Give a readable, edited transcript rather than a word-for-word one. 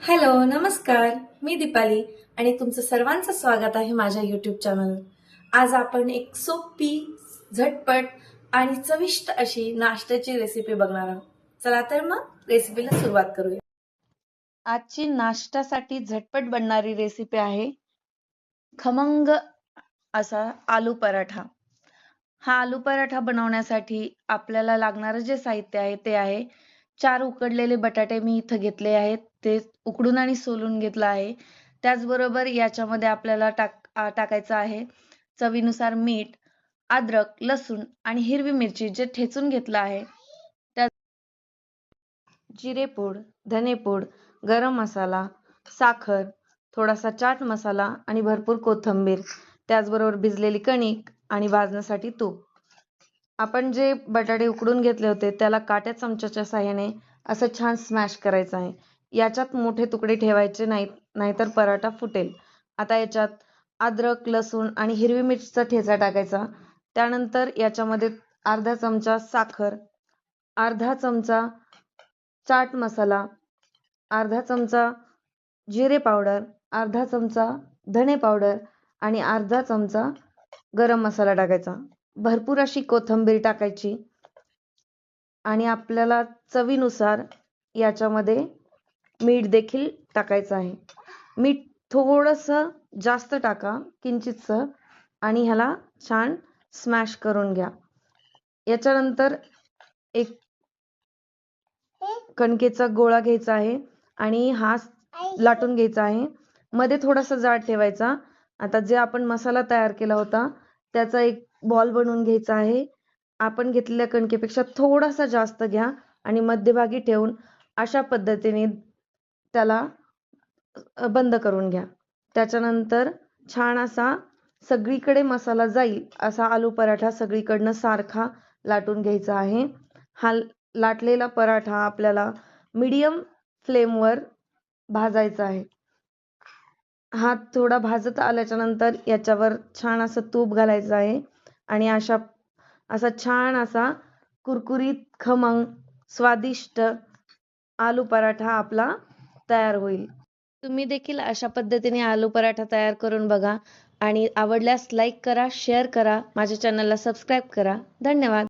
Hello नमस्कार, मी दीपाली आणि तुमचं सर्वांचं स्वागत आहे माझ्या यूट्यूब चॅनल। आज आपण एक सोपी, झटपट आणि चविष्ट अशी नाश्त्याची रेसिपी बघणार आहोत। चला तर मग रेसिपीला सुरुवात करूया। आजची नाश्त्यासाठी झटपट बनणारी रेसिपी आहे खमंग असा आलू पराठा। हा आलू पराठा बनवण्यासाठी आपल्याला लागणारे जे साहित्य आहे ते आहे 4 उकडलेले बटाटे मी इथं घेतले आहेत, ते उकडून आणि सोलून घेतलं आहे। त्याचबरोबर याच्यामध्ये आपल्याला टाकायचं आहे चवीनुसार मीठ, अद्रक, लसूण आणि हिरवी मिरची जे ठेचून घेतलं आहे, त्या जिरेपूड, धनेपूड, गरम मसाला, साखर, थोडासा चाट मसाला आणि भरपूर कोथिंबीर, त्याचबरोबर भिजलेली कणिक आणि भाजण्यासाठी तूप। आपण जे बटाटे उकडून घेतले होते त्याला काट्या चमच्याच्या साहाय्याने असं छान स्मॅश करायचं आहे। याच्यात मोठे तुकडे ठेवायचे नाहीत, नाहीतर पराठा फुटेल। आता याच्यात अद्रक, लसूण आणि हिरवी मिरचीचा ठेचा टाकायचा। त्यानंतर याच्यामध्ये अर्धा चमचा साखर, अर्धा चमचा चाट मसाला, अर्धा चमचा जिरे पावडर, अर्धा चमचा धने पावडर आणि अर्धा चमचा गरम मसाला टाकायचा। भरपूर अशी कोथिंबीर टाकायची आणि आपल्याला चवीनुसार याच्यामध्ये मीठ देखील टाकायचं आहे। मीठ थोडंसं जास्त टाका, किंचितसं, आणि ह्याला छान स्मॅश करून घ्या। याच्यानंतर एक कणकेचा गोळा घ्यायचा आहे आणि हा लाटून घ्यायचा आहे। मध्ये थोडासा जाड ठेवायचा। आता जे आपण मसाला तयार केला होता त्याचा एक बॉल बनवून घ्यायचा आहे। आपण घेतलेल्या कणकेपेक्षा थोडासा जास्त घ्या आणि मध्यभागी ठेवून अशा पद्धतीने त्याला बंद करून घ्या। त्याच्यानंतर छान असा सगळीकडे मसाला जाईल असा आलू पराठा सगळीकडनं सारखा लाटून घ्यायचा आहे। हा लाटलेला पराठा आपल्याला मीडियम फ्लेमवर भाजायचा आहे। हा थोडा भाजत आल्याच्या नंतर याच्यावर छान असं तूप घालायचं आहे आणि असा छान असा कुरकुरीत, खमंग, स्वादिष्ट आलू पराठा आपला तयार होईल। तुम्ही देखील अशा पद्धतीने आलू पराठा तयार करून बघा आणि आवडल्यास लाईक करा, शेअर करा, माझ्या चॅनलला सबस्क्राईब करा। धन्यवाद।